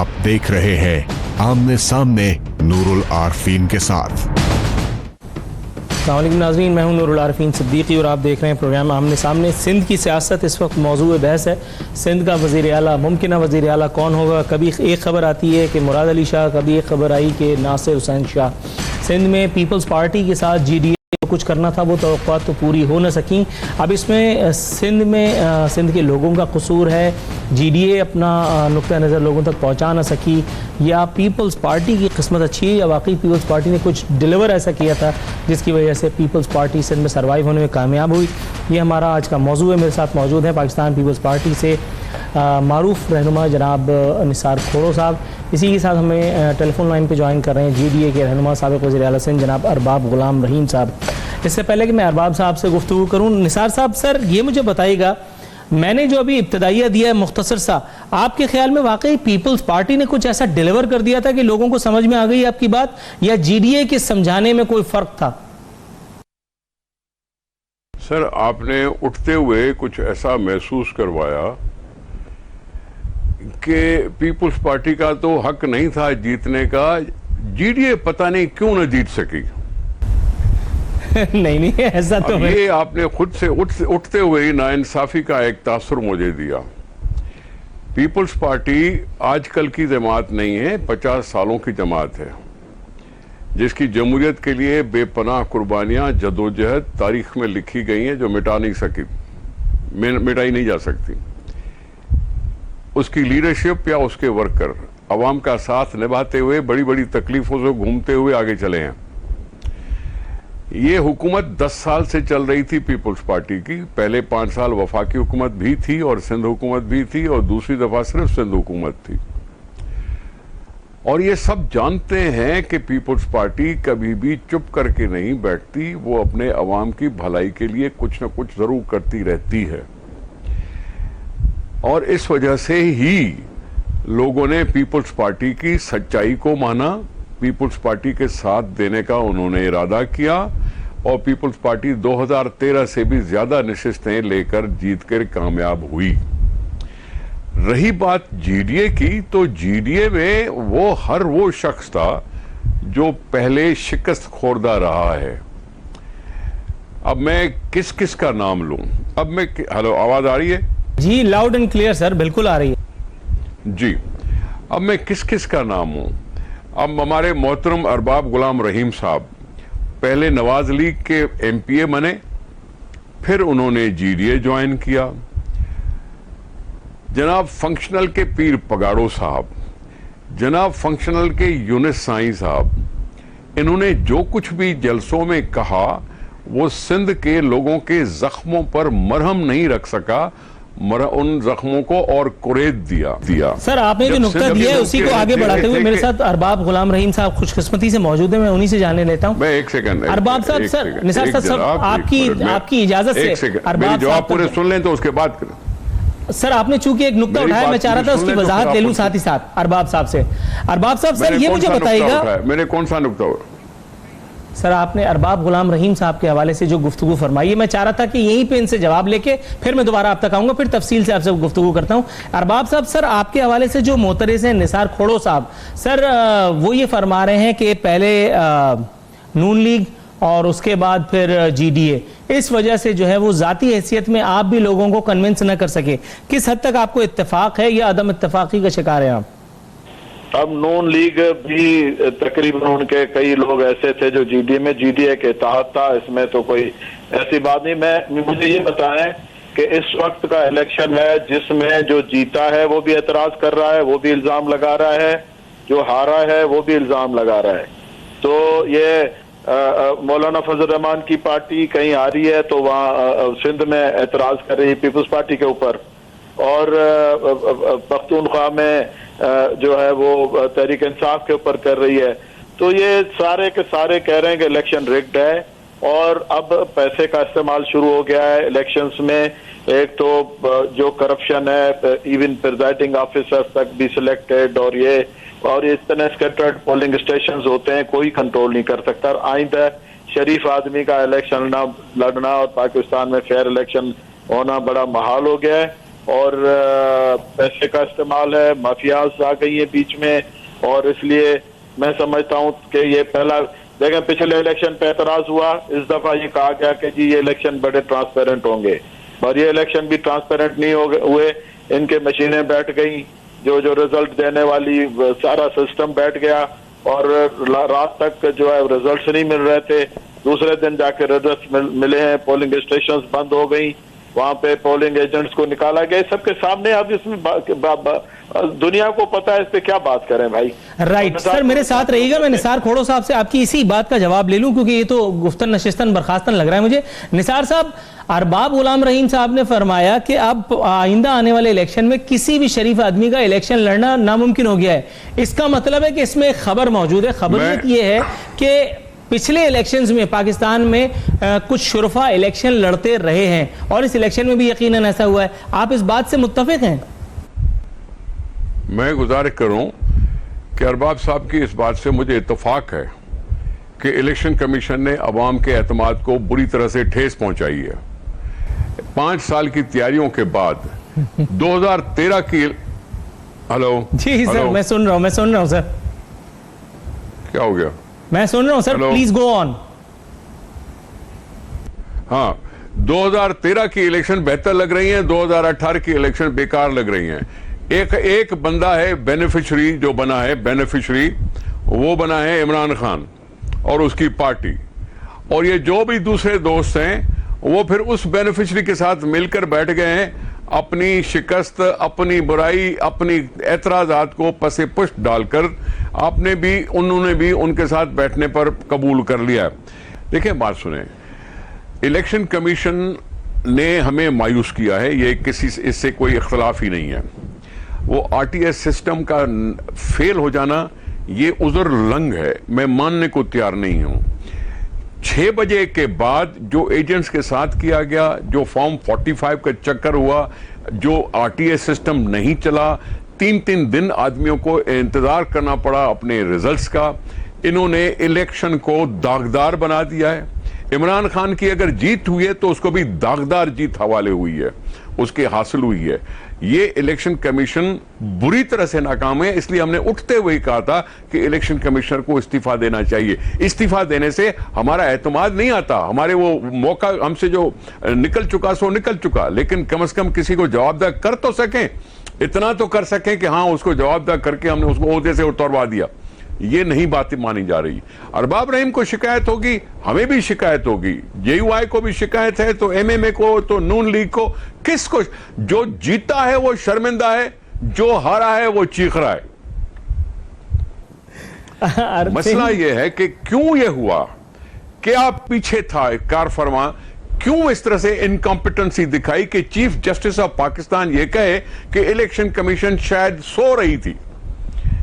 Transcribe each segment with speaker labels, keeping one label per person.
Speaker 1: आप देख रहे हैं आमने सामने नूरुल आरफीन के साथ।
Speaker 2: अस्सलाम वालेकुम नाज़रीन, मैं हूं नूरुल आरफीन सिद्दीकी और आप देख रहे हैं प्रोग्राम आमने सामने। सिंध की सियासत इस वक्त मौजूद बहस है। सिंध का वज़ीर आला, मुमकिन वज़ीर आला कौन होगा। कभी एक खबर आती है कि मुराद अली शाह, कभी एक खबर आई कि नासिर हुसैन शाह। सिंध में पीपल्स पार्टी के साथ GDA कुछ करना था, वो तवक्कुआत तो पूरी हो न सकी। अब इसमें सिंध के लोगों का कसूर है, GDA अपना नुक्ता नज़र लोगों तक पहुंचा ना सकी, या पीपल्स पार्टी की किस्मत अच्छी है, या वाकई पीपल्स पार्टी ने कुछ डिलीवर ऐसा किया था जिसकी वजह से पीपल्स पार्टी सिंध में सर्वाइव होने में कामयाब हुई। ये हमारा आज का मौजू है। मेरे साथ मौजूद है पाकिस्तान पीपल्स पार्टी से मारूफ रहनुमा जनाब निसार खोड़ो साहब। इसी के साथ हमें टेलीफोन लाइन पे ज्वाइन कर रहे हैं GDA के रहनुमा साबिक़ वज़ीर आला सिंध जनाब अरबाब गुलाम रहीम साहब। इससे पहले कि मैं अरबाब साहब से गुफ्तगू करूँ, निसार साहब सर ये मुझे बताइएगा, मैंने जो अभी इब्तदाइया दिया है मुख्तसर सा, आपके ख्याल में वाकई पीपल्स पार्टी ने कुछ ऐसा डिलीवर कर दिया था कि लोगों को समझ में आ गई आपकी बात, या GDA के समझाने में कोई फर्क था?
Speaker 3: सर, आपने उठते हुए कुछ ऐसा महसूस करवाया कि पीपल्स पार्टी का तो हक नहीं था जीतने का, GDA पता नहीं क्यों न जीत सकी।
Speaker 2: नहीं ऐसा तो
Speaker 3: ये आपने खुद से उठते हुए ही नाइंसाफी का एक तासुर मुझे दिया। पीपल्स पार्टी आजकल की जमात नहीं है, 50 सालों की जमात है, जिसकी जमहूरियत के लिए बेपनाह कुर्बानियां, जदोजहद तारीख में लिखी गई हैं, जो मिटाई नहीं जा सकती। उसकी लीडरशिप या उसके वर्कर अवाम का साथ निभाते हुए बड़ी बड़ी तकलीफों से घूमते हुए आगे चले हैं। ये हुकूमत 10 साल से चल रही थी पीपल्स पार्टी की। पहले 5 साल वफाकी हुकूमत भी थी और सिंध हुकूमत भी थी, और दूसरी दफा सिर्फ सिंध हुकूमत थी। और ये सब जानते हैं कि पीपल्स पार्टी कभी भी चुप करके नहीं बैठती, वो अपने अवाम की भलाई के लिए कुछ न कुछ जरूर करती रहती है। और इस वजह से ही लोगों ने पीपल्स पार्टी की सच्चाई को माना, पीपल्स पार्टी के साथ देने का उन्होंने इरादा किया, और पीपल्स पार्टी 2013 से भी ज्यादा नशिस्तें लेकर जीत कर कामयाब हुई। रही बात GDA की, तो GDA में वो शख्स था जो पहले शिकस्त खोरदा रहा है। अब मैं किस किस का नाम लूं? हेलो, आवाज आ रही है
Speaker 2: जी? लाउड एंड क्लियर सर, बिल्कुल आ रही है
Speaker 3: जी। अब मैं किस किस का नाम हूं? अब हमारे मोहतरम अरबाब गुलाम रहीम साहब पहले नवाज लीग के MPA बने, फिर उन्होंने GDA ज्वाइन किया। जनाब फंक्शनल के पीर पगाड़ो साहब, जनाब फंक्शनल के यूनिस साई साहब, इन्होंने जो कुछ भी जलसों में कहा वो सिंध के लोगों के जख्मों पर मरहम नहीं रख सका, उन जख्मों को और कुरेद दिया।
Speaker 2: सर, आपने जो नुक्ता दिया है उसी को आगे बढ़ाते हुए मेरे साथ अरबाब गुलाम रहीम साहब खुशकिस्मती से मौजूद है, मैं उन्हीं से जानने लेता हूं।
Speaker 3: मैं एक सेकंड,
Speaker 2: अरबाब साहब, सर निसार साहब, आपकी इजाजत से अरबाब
Speaker 3: जवाब पूरे सुन लें तो उसके बाद
Speaker 2: सर, आपने चूंकि एक नुक्ता उठाया, मैं चाह रहा था उसकी वजाहत ले लूं साथ ही साथ अरबाब साहब से। अरबाब साहब सर ये मुझे बताइएगा,
Speaker 3: मैंने कौन सा नुक्ता?
Speaker 2: सर आपने अरबाब गुलाम रहीम साहब के हवाले से जो गुफ्तगू फरमाई है, मैं चाह रहा था कि यहीं पे इनसे जवाब लेके फिर मैं दोबारा आप तक आऊंगा, फिर तफसील से आपसे गुफ्तगू करता हूं। अरबाब साहब, सर आपके हवाले से जो मोतरज़ हैं निसार खोड़ो साहब, सर वो ये फरमा रहे हैं कि पहले नून लीग और उसके बाद फिर GDA, इस वजह से जो है वो जाती हैसियत में आप भी लोगों को कन्विंस न कर सके। किस हद तक आपको इत्तेफाक है या अदम इत्तेफाकी का शिकार है आप?
Speaker 4: अब नून लीग भी तकरीबन उनके कई लोग ऐसे थे जो GDA के तहत था, इसमें तो कोई ऐसी बात नहीं। मुझे ये बताएं कि इस वक्त का इलेक्शन है जिसमें जो जीता है वो भी एतराज कर रहा है, वो भी इल्जाम लगा रहा है, जो हारा है वो भी इल्जाम लगा रहा है। तो ये मौलाना फजल रहमान की पार्टी कहीं आ रही है तो वहाँ सिंध में एतराज कर रही है पीपल्स पार्टी के ऊपर, और पख्तूनख्वा में जो है वो तहरीक इंसाफ के ऊपर कर रही है। तो ये सारे के सारे कह रहे हैं कि इलेक्शन रिग्ड है, और अब पैसे का इस्तेमाल शुरू हो गया है इलेक्शंस में। एक तो जो करप्शन है, इवन प्रिजाइडिंग ऑफिसर तक भी सिलेक्टेड, और ये इतने स्कैटर्ड पोलिंग स्टेशंस होते हैं, कोई कंट्रोल नहीं कर सकता। आइंदा शरीफ आदमी का इलेक्शन लड़ना और पाकिस्तान में फेयर इलेक्शन होना बड़ा महाल हो गया है। और पैसे का इस्तेमाल है, माफियाज आ गई है बीच में, और इसलिए मैं समझता हूँ कि ये पहला देखें, पिछले इलेक्शन पे एतराज हुआ, इस दफा ये कहा गया कि जी ये इलेक्शन बड़े ट्रांसपेरेंट होंगे, और ये इलेक्शन भी ट्रांसपेरेंट नहीं हुए। इनके मशीनें बैठ गई, जो रिजल्ट देने वाली सारा सिस्टम बैठ गया, और रात तक जो है रिजल्ट्स नहीं मिल रहे थे। दूसरे दिन जाके रिजल्ट मिले हैं, पोलिंग स्टेशंस बंद हो गई, वहां पे पोलिंग एजेंट्स को निकाला गया, सबके सामने। अब इसमें दुनिया को पता है, इस पे क्या बात करें भाई।
Speaker 2: राइट सर, मेरे साथ रहिएगा, मैं निसार खोड़ो साहब से आपकी इसी बात का जवाब ले लूं, क्योंकि ये तो गुफ्तन नशिस्तन बर्खास्तन लग रहा है मुझे। निसार साहब, अरबाब गुलाम रहीम साहब ने फरमाया कि अब आइंदा आने वाले इलेक्शन में किसी भी शरीफ आदमी का इलेक्शन लड़ना नामुमकिन हो गया है। इसका मतलब है कि इसमें एक खबर मौजूद है। खबर ये है कि पिछले इलेक्शंस में पाकिस्तान में कुछ शुरफा इलेक्शन लड़ते रहे हैं, और इस इलेक्शन में भी यकीनन ऐसा हुआ है। आप इस बात से मुत्तफिक हैं?
Speaker 3: मैं गुजारिश करूं कि अरबाब साहब की इस बात से मुझे इत्तफाक है कि इलेक्शन कमीशन ने अवाम के एतमाद को बुरी तरह से ठेस पहुंचाई है। 5 साल की तैयारियों के बाद 2013 की हेलो
Speaker 2: जी सर, मैं सुन रहा हूं सर।
Speaker 3: क्या हो गया?
Speaker 2: मैं सुन रहा हूं सर, प्लीज गो ऑन।
Speaker 3: हाँ, 2013 की इलेक्शन बेहतर लग रही है, 2018 की इलेक्शन बेकार लग रही है। एक बंदा है बेनिफिशरी, जो बना है बेनिफिशरी, वो बना है इमरान खान और उसकी पार्टी, और ये जो भी दूसरे दोस्त हैं वो फिर उस बेनिफिशरी के साथ मिलकर बैठ गए हैं, अपनी शिकस्त, अपनी बुराई, अपनी एतराजात को पसे पुष्ट डालकर उन्होंने भी उनके साथ बैठने पर कबूल कर लिया। देखिए, बात सुने, इलेक्शन कमीशन ने हमें मायूस किया है, ये इससे कोई इख्तलाफ ही नहीं है। वो आरटीएस सिस्टम का फेल हो जाना ये उज़र लंग है, मैं मानने को तैयार नहीं हूं। 6 बजे के बाद जो एजेंट्स के साथ किया गया, जो फॉर्म 45 का चक्कर हुआ, जो आरटीएस सिस्टम नहीं चला, 3-3 दिन आदमियों को इंतजार करना पड़ा अपने रिजल्ट्स का। इन्होंने इलेक्शन को दागदार बना दिया है। इमरान खान की अगर जीत हुई है तो उसको भी दागदार जीत हवाले हुई है, उसके हासिल हुई है। ये इलेक्शन कमीशन बुरी तरह से नाकाम है, इसलिए हमने उठते हुए कहा था कि इलेक्शन कमिश्नर को इस्तीफा देना चाहिए। इस्तीफा देने से हमारा एतमाद नहीं आता, हमारे वो मौका हमसे जो निकल चुका सो निकल चुका, लेकिन कम से कम किसी को जवाबदार कर तो सकें, इतना तो कर सकें कि हाँ, उसको जवाबदार करके हमने उसको ओहदे से उतरवा दिया। ये नहीं बातें मानी जा रही। अरबाब रहीम को शिकायत होगी, हमें भी शिकायत होगी, जेयूआई को भी शिकायत है, तो एमएमए को, तो नून लीग को, किसको? जो जीता है वो शर्मिंदा है, जो हारा है वो चीख रहा है। मसला ये है कि क्यों ये हुआ, क्या पीछे था कारफरमा, क्यों इस तरह से इनकॉम्पिटेंसी दिखाई कि चीफ जस्टिस ऑफ पाकिस्तान ये कहे कि इलेक्शन कमीशन शायद सो रही थी।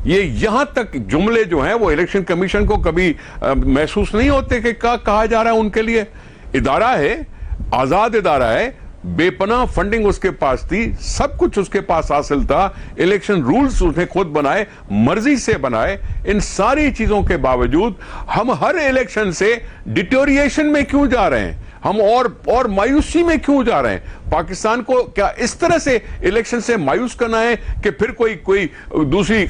Speaker 3: ये यहां तक जुमले जो हैं वो इलेक्शन कमीशन को कभी महसूस नहीं होते कि कहा जा रहा है उनके लिए। इदारा है, आजाद इदारा है, बेपनाह फंडिंग उसके पास थी, सब कुछ उसके पास हासिल था, इलेक्शन रूल्स उसने खुद बनाए, मर्जी से बनाए। इन सारी चीजों के बावजूद हम हर इलेक्शन से डिटोरिएशन में क्यों जा रहे हैं, हम और मायूसी में क्यों जा रहे हैं? पाकिस्तान को क्या इस तरह से इलेक्शन से मायूस करना है कि फिर कोई दूसरी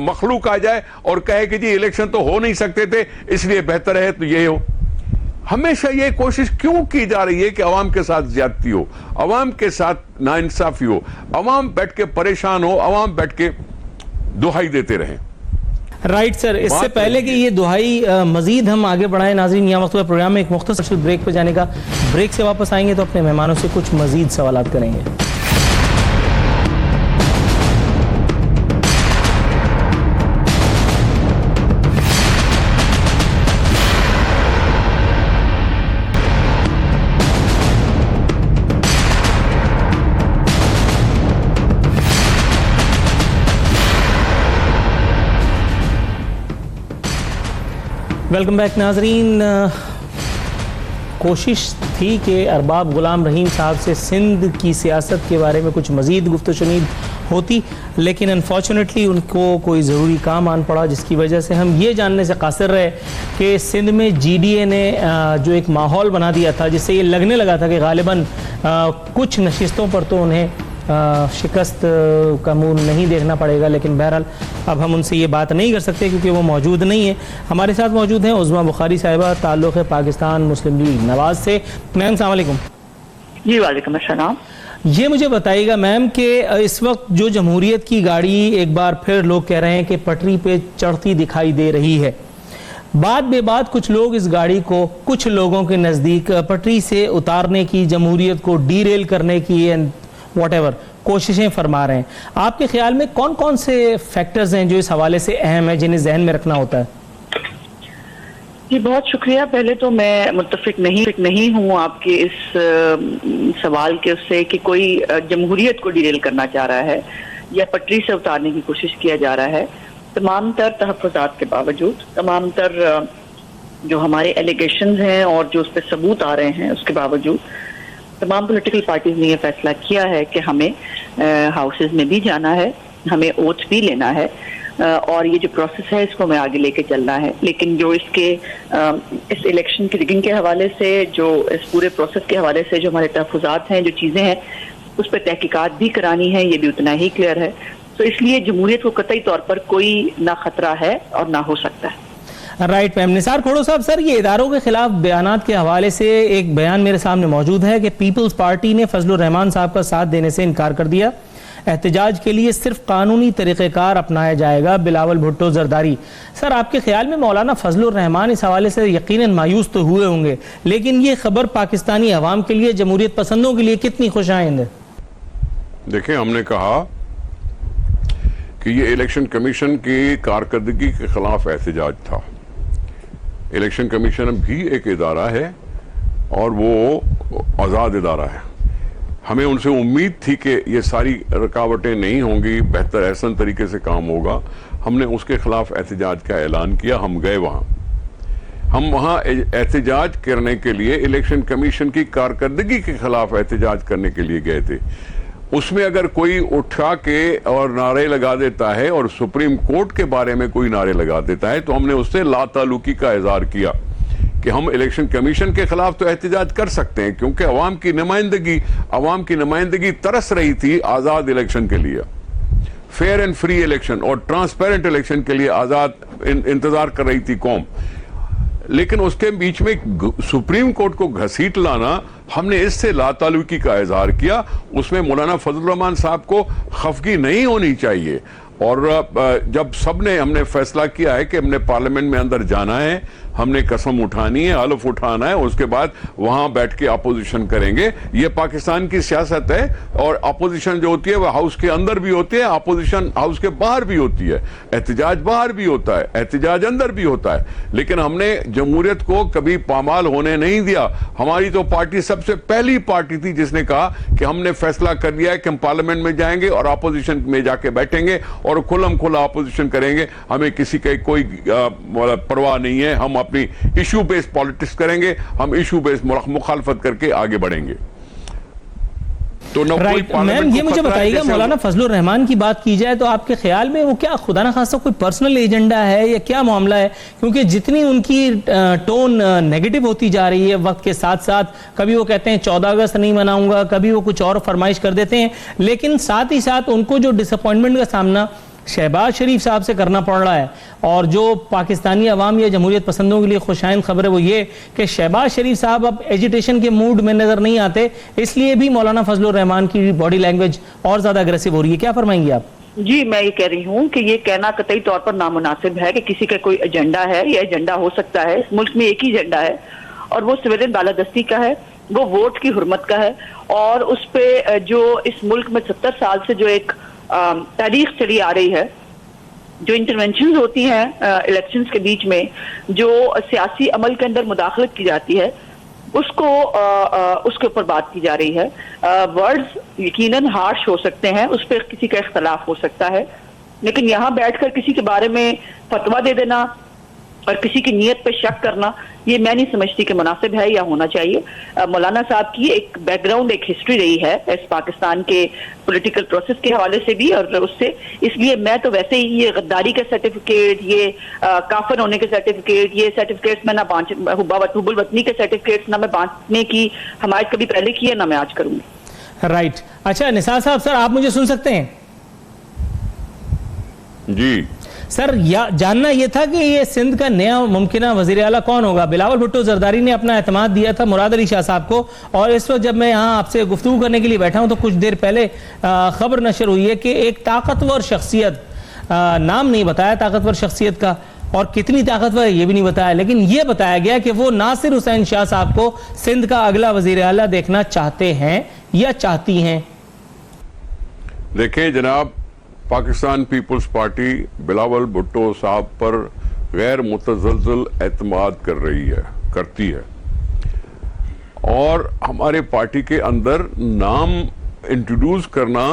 Speaker 3: मखलूक आ जाए और कहे कि जी इलेक्शन तो हो नहीं सकते थे, इसलिए बेहतर है तो ये हो? हमेशा ये कोशिश क्यों की जा रही है कि अवाम के साथ ज्यादती हो, अवाम के साथ नाइंसाफी हो, अवाम बैठ के परेशान हो, अवाम बैठ के दुहाई देते रहें?
Speaker 2: राइट सर, इससे पहले कि ये दुहाई मजीद हम आगे बढ़ाएं, नाज़रीन, यहाँ वक्त प्रोग्राम में एक मुख्तसर ब्रेक पर जाने का, ब्रेक से वापस आएंगे तो अपने मेहमानों से कुछ मजीद सवालात करेंगे। वेलकम बैक नाजरीन। कोशिश थी कि अरबाब गुलाम रहीम साहब से सिंध की सियासत के बारे में कुछ मज़ीद गुफ्तशुनीद होती, लेकिन अनफॉर्चुनेटली उनको कोई ज़रूरी काम आन पड़ा, जिसकी वजह से हम ये जानने से कासिर रहे कि सिंध में GDA ने जो एक माहौल बना दिया था, जिससे ये लगने लगा था कि गालिबन कुछ नशिस्तों पर तो उन्हें शिकस्त का मुंह नहीं देखना पड़ेगा, लेकिन बहरहाल अब हम उनसे ये बात नहीं कर सकते क्योंकि वो मौजूद नहीं है। हमारे साथ मौजूद हैं उज़्मा बुखारी साहिबा, ताल्लुक़ है पाकिस्तान मुस्लिम लीग नवाज से। मैम अस्सलाम वालेकुम।
Speaker 5: जी वालेकुम अस्सलाम।
Speaker 2: ये मुझे बताइएगा मैम कि इस वक्त जो जमहूरियत की गाड़ी एक बार फिर लोग कह रहे हैं कि पटरी पे चढ़ती दिखाई दे रही है, बाद बेबाद कुछ लोग इस गाड़ी को कुछ लोगों के नज़दीक पटरी से उतारने की, जमहूरियत को डीरेल करने की एंड व्हाटएवर कोशिशें फरमा रहे हैं। आपके ख्याल में कौन कौन से फैक्टर्स हैं जो इस हवाले से अहम है, जिन्हें जहन में रखना होता है?
Speaker 5: जी बहुत शुक्रिया। पहले तो मैं मुत्तफिक नहीं हूँ आपके इस सवाल के उससे कि कोई जमहूरियत को डीरेल करना चाह रहा है या पटरी से उतारने की कोशिश किया जा रहा है। तमाम तर तहफ़्फ़ुज़ात के बावजूद, तमाम तर जो हमारे एलिगेशंस हैं और जो उस पर सबूत आ रहे हैं उसके बावजूद तमाम पॉलिटिकल पार्टीज ने यह फैसला किया है कि हमें हाउसेज में भी जाना है, हमें ओथ भी लेना है और ये जो प्रोसेस है इसको हमें आगे लेके चलना है। लेकिन जो इसके इस इलेक्शन की रिगिंग के हवाले से, जो इस पूरे प्रोसेस के हवाले से जो हमारे तहफ़्फ़ुज़ात हैं, जो चीज़ें हैं, उस पर तहकीकात भी करानी है, ये भी उतना ही क्लियर है। तो इसलिए जमहूरियत को कतई तौर पर कोई ना खतरा है और ना हो सकता है।
Speaker 2: Right ma'am. निसार खोड़ो साहब, सर ये इदारों के खिलाफ बयानात के हवाले से एक बयान मेरे सामने मौजूद है कि पीपल्स पार्टी ने फजलुर रहमान साहब का साथ देने से इनकार कर दिया। एहतजाज के लिए सिर्फ कानूनी तरीक़ेकार अपनाया जाएगा, बिलावल भुट्टो जरदारी। सर आपके ख्याल में मौलाना फजलुर रहमान इस हवाले से यकीनन मायूस तो हुए होंगे, लेकिन ये खबर पाकिस्तानी अवाम के लिए, जमहूरियत पसंदों के लिए कितनी खुशाइंद है?
Speaker 3: देखिए, हमने कहा कि ये इलेक्शन कमीशन की कारकर्दगी के खिलाफ एहतजाज था। इलेक्शन कमीशन भी एक इदारा है और वो आज़ाद इदारा है। हमें उनसे उम्मीद थी कि ये सारी रुकावटें नहीं होंगी, बेहतर एहसन तरीके से काम होगा। हमने उसके खिलाफ एहतजाज का ऐलान किया। हम गए वहाँ, हम वहाँ एहतजाज करने के लिए इलेक्शन कमीशन की कारकर्दगी के खिलाफ एहतजाज करने के लिए गए थे। उसमें अगर कोई उठा के और नारे लगा देता है और सुप्रीम कोर्ट के बारे में कोई नारे लगा देता है तो हमने उससे लाताल्लुकी का इजहार किया कि हम इलेक्शन कमीशन के खिलाफ तो एहतजाज कर सकते हैं, क्योंकि अवाम की नुमाइंदगी तरस रही थी आज़ाद इलेक्शन के लिए, फेयर एंड फ्री इलेक्शन और ट्रांसपेरेंट इलेक्शन के लिए आज़ाद इंतजार कर रही थी कौम। लेकिन उसके बीच में सुप्रीम कोर्ट को घसीट लाना, हमने इससे लाताल्लुकी का इजहार किया। उसमें मौलाना फजलुर रहमान साहब को खफगी नहीं होनी चाहिए। और जब सबने हमने फैसला किया है कि हमने पार्लियामेंट में अंदर जाना है, हमने कसम उठानी है, हलफ उठाना है, उसके बाद वहां बैठ के अपोजिशन करेंगे। ये पाकिस्तान की सियासत है और अपोजिशन जो होती है वह हाउस के अंदर भी होती है, अपोजिशन हाउस के बाहर भी होती है। एहतजाज बाहर भी होता है, एहतजाज अंदर भी होता है। लेकिन हमने जमहूरियत को कभी पामाल होने नहीं दिया। हमारी तो पार्टी सबसे पहली पार्टी थी जिसने कहा कि हमने फैसला कर लिया है कि हम पार्लियामेंट में जाएंगे और अपोजिशन में जाके बैठेंगे और खुलम खुला अपोजिशन करेंगे। हमें किसी का कोई परवाह नहीं है। हम अपनी इशू बेस्ड पॉलिटिक्स करेंगे, हम इशू बेस्ड मुखालफत करके आगे बढ़ेंगे। तो
Speaker 2: राइट मैम, ये मुझे बताइएगा, मौलाना फजलुर रहमान की बात की जाए तो आपके ख्याल में वो क्या खुदा ना खास्ता कोई पर्सनल एजेंडा है या क्या मामला है? क्योंकि जितनी उनकी टोन नेगेटिव होती जा रही है वक्त के साथ साथ, कभी वो कहते हैं 14 अगस्त नहीं मनाऊंगा, कभी वो कुछ और फरमाइश कर देते हैं, लेकिन साथ ही साथ उनको जो डिसअपॉइंटमेंट का सामना शहबाज शरीफ साहब से करना पड़ रहा है और जो पाकिस्तानी अवाम या जमहूरियत पसंदों के लिए खुशाइंद खबर है वो ये कि शहबाज शरीफ साहब अब एजिटेशन के मूड में नजर नहीं आते, इसलिए भी मौलाना फजलुर रहमान की बॉडी लैंग्वेज और ज्यादा अग्रेसिव हो रही है। क्या फरमाएंगे आप?
Speaker 5: जी मैं ये कह रही हूँ कि ये कहना कतई तौर पर नामुनासिब है कि किसी का कोई एजेंडा है। ये एजेंडा हो सकता है, इस मुल्क में एक ही एजेंडा है और वो सिविलियन बालादस्ती का है, वो वोट की हुर्मत का है। और उस पे जो इस मुल्क में 70 साल से जो एक तारीख चली आ रही है, जो इंटरवेंशन होती हैं इलेक्शंस के बीच में, जो सियासी अमल के अंदर मुदाखलत की जाती है, उसको उसके ऊपर बात की जा रही है। वर्ड्स यकीनन हार्श हो सकते हैं, उस पर किसी का इख्तलाफ हो सकता है, लेकिन यहाँ बैठकर किसी के बारे में फतवा दे देना और किसी की नीयत पे शक करना, ये मैं नहीं समझती कि मुनासिब है या होना चाहिए। मौलाना साहब की एक बैकग्राउंड, एक हिस्ट्री रही है इस पाकिस्तान के पॉलिटिकल प्रोसेस के हवाले से भी और उससे, इसलिए मैं तो वैसे ही ये गद्दारी के सर्टिफिकेट, ये काफिर होने के सर्टिफिकेट, ये सर्टिफिकेट्स मैं ना हुब्बुल वतनी के सर्टिफिकेट्स ना मैं बांटने की हमायत कभी पहले की है ना मैं आज करूंगी।
Speaker 2: राइट। अच्छा निसार साहब, सर आप मुझे सुन सकते हैं?
Speaker 3: जी
Speaker 2: सर जानना यह था कि ये सिंध का नया मुमकिना वजीर आला कौन होगा। बिलावल भुट्टो जरदारी ने अपना एतमाद दिया था मुराद अली शाह साहब को, और इस वक्त जब मैं यहाँ आपसे गुफ्तगू करने के लिए बैठा हूं तो कुछ देर पहले खबर नशर हुई है कि एक ताकतवर शख्सियत, नाम नहीं बताया ताकतवर शख्सियत का और कितनी ताकतवर है ये भी नहीं बताया, लेकिन ये बताया गया कि वो नासिर हुसैन शाह साहब को सिंध का अगला वजीर आला देखना चाहते हैं या चाहती हैं।
Speaker 3: देखें जनाब, पाकिस्तान पीपल्स पार्टी बिलावल भुट्टो साहब पर गैर मुतज़लज़ल एतमाद कर रही है, करती है, और हमारे पार्टी के अंदर नाम इंट्रोड्यूस करना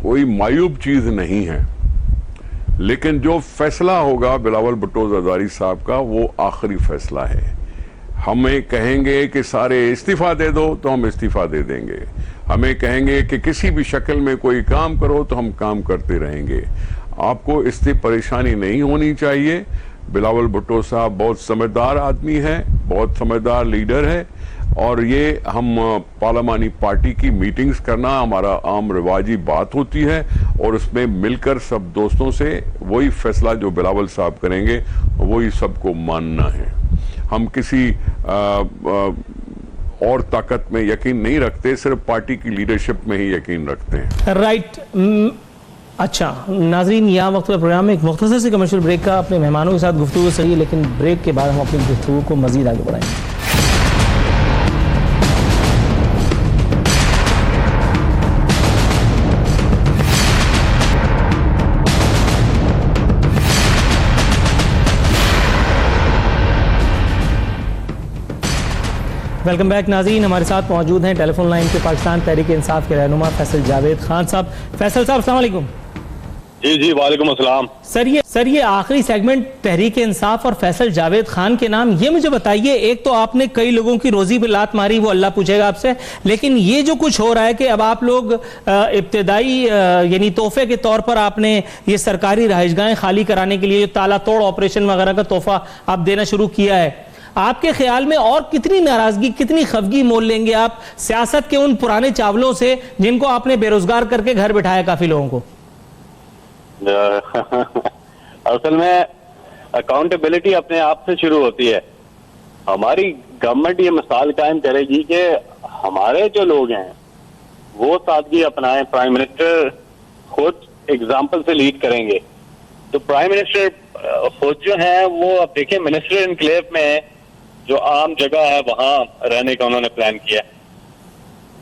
Speaker 3: कोई मायूब चीज नहीं है, लेकिन जो फैसला होगा बिलावल भुट्टो जरदारी साहब का वो आखिरी फैसला है। हमें कहेंगे कि सारे इस्तीफा दे दो तो हम इस्तीफा दे देंगे, हमें कहेंगे कि किसी भी शक्ल में कोई काम करो तो हम काम करते रहेंगे। आपको इससे परेशानी नहीं होनी चाहिए। बिलावल भुट्टो साहब बहुत समझदार आदमी है, बहुत समझदार लीडर है, और ये हम पार्लिमानी पार्टी की मीटिंग्स करना हमारा आम रिवाजी बात होती है, और उसमें मिलकर सब दोस्तों से वही फैसला जो बिलावल साहब करेंगे वही सबको मानना है। हम किसी और ताकत में यकीन नहीं रखते, सिर्फ पार्टी की लीडरशिप में ही यकीन रखते हैं।
Speaker 2: राइट। अच्छा नाजरीन, यहाँ वक्त पर प्रोग्राम में एक मुख्तसर से कमर्शियल ब्रेक का अपने मेहमानों के साथ गुफ्तगू सही है, लेकिन ब्रेक के बाद हम अपनी गुफ्तगू को मजीद आगे बढ़ाएंगे। वेलकम बैक नाज़रीन, हमारे साथ मौजूद हैं टेलीफोन लाइन पे पाकिस्तान तहरीक इंसाफ के रहनुमा फैसल जावेद खान साहब। फैसल साहब अस्सलाम वालेकुम।
Speaker 6: जी वालेकुम अस्सलाम।
Speaker 2: सर ये आखिरी सेगमेंट तहरीक इंसाफ और फैसल जावेद खान के नाम, ये मुझे बताइए, एक तो आपने कई लोगों की रोजी पे लात मारी, वो अल्लाह पूछेगा आपसे, लेकिन ये जो कुछ हो रहा है कि अब आप लोग इब्तिदाई यानी तोहफे के तौर पर आपने ये सरकारी रहायशगाहें खाली कराने के लिए जो ताला तोड़ ऑपरेशन वगैरह का तोहफा आप देना शुरू किया है, आपके ख्याल में और कितनी नाराजगी, कितनी खफगी मोल लेंगे आप सियासत के उन पुराने चावलों से जिनको आपने बेरोजगार करके घर बिठाया काफी लोगों को?
Speaker 6: असल में अकाउंटेबिलिटी अपने आप से शुरू होती है। हमारी गवर्नमेंट ये मिसाल कायम करेगी कि हमारे जो लोग हैं वो सादगी अपनाएं, प्राइम मिनिस्टर खुद एग्जाम्पल से लीड करेंगे। तो प्राइम मिनिस्टर खुद जो है वो, अब देखिए मिनिस्टर इनक्लेव में जो आम जगह है वहां रहने का उन्होंने प्लान किया,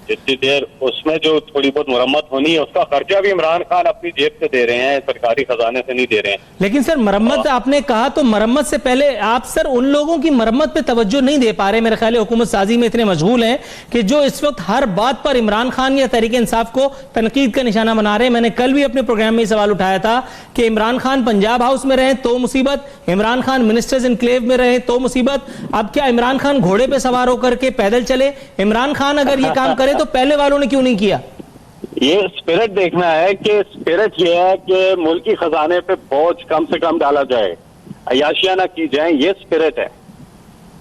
Speaker 6: जितनी देर उसमें जो थोड़ी बहुत मुरम्मत होनी है उसका खर्चा भी इमरान खान अपनी जेब से दे रहे हैं, सरकारी खजाने से नहीं दे रहे हैं।
Speaker 2: लेकिन सर मरम्मत आपने कहा, तो मरम्मत से पहले आप सर उन लोगों की मरम्मत पे तवज्जो नहीं दे पा रहे। मेरे ख्याल हुकूमत साजी में इतने मशगूल हैं कि जो इस वक्त हर बात पर इमरान खान या तहरीक इंसाफ को तनकीद का निशाना बना रहे हैं। मैंने कल भी अपने प्रोग्राम में सवाल उठाया था कि इमरान खान पंजाब हाउस में रहे तो मुसीबत, इमरान खान मिनिस्टर्स इनक्लेव में रहे तो मुसीबत, अब क्या इमरान खान घोड़े पे सवार होकर के पैदल चले? इमरान खान अगर ये काम करे तो पहले वालों ने क्यों नहीं किया?
Speaker 6: ये स्पिरिट देखना है कि स्पिरिट ये है कि मुल्क की खजाने पे बोझ कम से कम डाला जाए, अयाशियां ना की जाए, ये स्पिरिट है।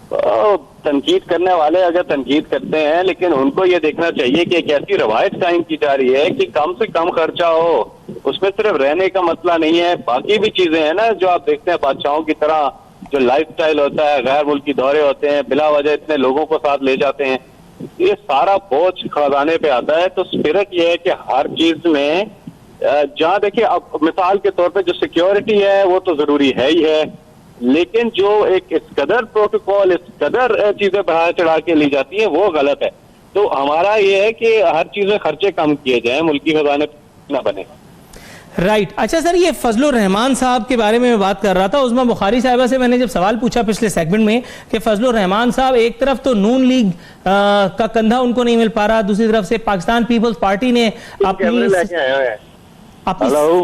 Speaker 6: तो तनकीद करने वाले अगर तनकीद करते हैं, लेकिन उनको ये देखना चाहिए कि एक ऐसी रवायत कायम की जा रही है कि कम से कम खर्चा हो। उसमें सिर्फ रहने का मसला नहीं है, बाकी भी चीजें हैं ना जो आप देखते हैं बादशाहों की तरह जो लाइफस्टाइल होता है, गैर मुल्की दौरे होते हैं, बिला वजह इतने लोगों को साथ ले जाते हैं, ये सारा बोझ खजाने पे आता है। तो स्पिरिट ये है कि हर चीज में जहां देखिए, अब मिसाल के तौर पे जो सिक्योरिटी है वो तो जरूरी है ही है, लेकिन जो एक इस कदर प्रोटोकॉल, इस कदर चीजें बढ़ा चढ़ा के ली जाती है वो गलत है। तो हमारा ये है कि हर चीज में खर्चे कम किए जाए, मुल्की खजाने ना बने।
Speaker 2: राइट। अच्छा सर, ये फजलुर रहमान साहब के बारे में मैं बात कर रहा था। उस्मा बुखारी साहिबा से मैंने जब सवाल पूछा पिछले सेगमेंट में कि फजलुर रहमान साहब, एक तरफ तो नून लीग का कंधा उनको नहीं मिल पा रहा, दूसरी तरफ से पाकिस्तान पीपल्स पार्टी ने अपनी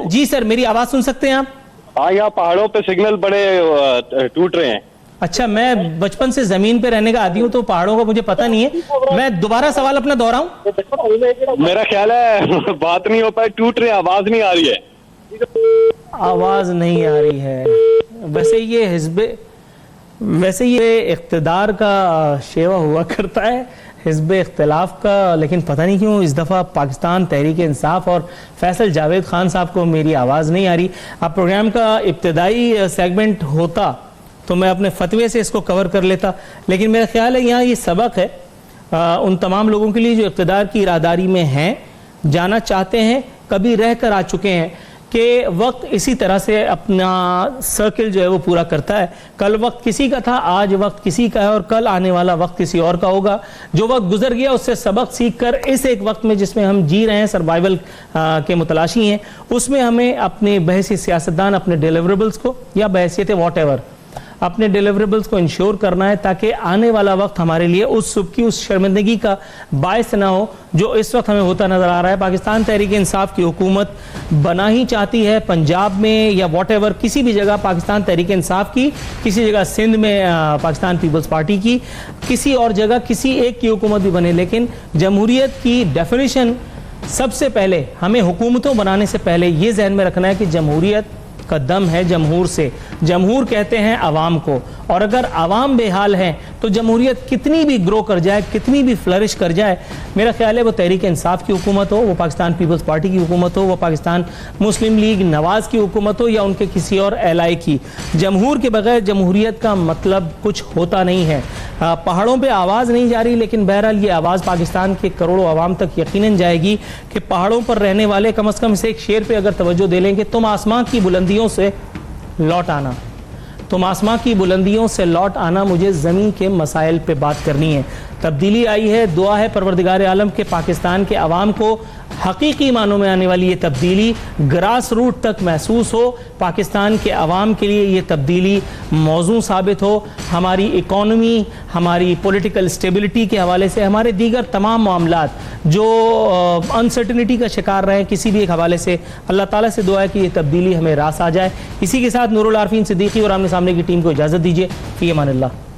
Speaker 2: जी सर, मेरी आवाज सुन सकते हैं आप?
Speaker 6: हाँ, यहाँ पहाड़ों पे सिग्नल बड़े टूट रहे हैं।
Speaker 2: अच्छा, मैं बचपन से जमीन पे रहने का आदी हूँ तो पहाड़ों का मुझे पता नहीं है। मैं दोबारा सवाल अपना दोहराऊं?
Speaker 6: मेरा ख्याल है बात नहीं हो पाई, टूट रहे, आवाज नहीं आ रही है।
Speaker 2: आवाज नहीं आ रही है। वैसे ये इख्तिदार का शेवा हुआ करता है, हिज़्ब इख्तिलाफ का, लेकिन पता नहीं क्यों इस दफ़ा पाकिस्तान तहरीक इंसाफ और फैसल जावेद खान साहब को मेरी आवाज़ नहीं आ रही। अब प्रोग्राम का इब्तदाई सेगमेंट होता तो मैं अपने फतवे से इसको कवर कर लेता, लेकिन मेरा ख्याल है यहाँ ये सबक है उन तमाम लोगों के लिए जो इक़्तिदार की इरादारी में हैं, जाना चाहते हैं, कभी रह कर आ चुके हैं कि वक्त इसी तरह से अपना सर्किल जो है वो पूरा करता है। कल वक्त किसी का था, आज वक्त किसी का है और कल आने वाला वक्त किसी और का होगा। जो वक्त गुजर गया उससे सबक सीख कर इस एक वक्त में जिसमें हम जी रहे हैं, सर्वाइवल के मुतलाशी हैं, उसमें हमें अपने बहसीत सियासतदान अपने डिलीवरेबल्स को या बहसीत वॉटएवर अपने डिलीवरेबल्स को इंश्योर करना है ताकि आने वाला वक्त हमारे लिए उस सुबह की उस शर्मिंदगी का बायस ना हो जो इस वक्त हमें होता नजर आ रहा है। पाकिस्तान तहरीक इंसाफ की हुकूमत बना ही चाहती है पंजाब में या वॉटएवर किसी भी जगह पाकिस्तान तहरीक इंसाफ की, किसी जगह सिंध में पाकिस्तान पीपल्स पार्टी की, किसी और जगह किसी एक की हुकूमत भी बने, लेकिन जमहूरियत की डेफिनेशन सबसे पहले हमें हुकूमतों बनाने से पहले ये जहन में रखना है कि जमहूरियत का दम है जमहूर से। जमहूर कहते हैं आवाम को, और अगर आवाम बेहाल है तो जमहूरियत कितनी भी ग्रो कर जाए, कितनी भी फ्लरिश कर जाए, मेरा ख्याल है वो तहरीक इंसाफ की हुकूमत हो, वो पाकिस्तान पीपल्स पार्टी की हुकूमत हो, वो पाकिस्तान मुस्लिम लीग नवाज की हुकूमत हो या उनके किसी और एलाई की, जमहूर के बगैर जमहूरियत का मतलब कुछ होता नहीं है। पहाड़ों पे आवाज़ नहीं जा रही, लेकिन बहरहाल ये आवाज़ पाकिस्तान के करोड़ों आवाम तक यकीनन जाएगी कि पहाड़ों पर रहने वाले कम से कम इस एक शेर पे अगर तवज्जो दे लेंगे, तुम आसमां की बुलंदियों से लौट आना, तुम आसमां की बुलंदियों से लौट आना, मुझे ज़मीन के मसाइल पे बात करनी है। तब्दीली आई है, दुआ है परवरदिगार आलम के पाकिस्तान के अवाम को हकीकी मानों में आने वाली ये तब्दीली ग्रास रूट तक महसूस हो, पाकिस्तान के अवाम के लिए ये तब्दीली मौजू साबित हो, हमारी इकॉनमी, हमारी पॉलिटिकल स्टेबिलिटी के हवाले से, हमारे दीगर तमाम मामलात जो अनसर्टिनिटी का शिकार रहे किसी भी एक हवाले से, अल्लाह ताला से दुआ है कि ये तब्दीली हमें रास आ जाए। इसी के साथ नूरुल आरफीन सिद्दीकी और आमने सामने की टीम को इजाज़त दीजिए। फ़ी अमानिल्लाह।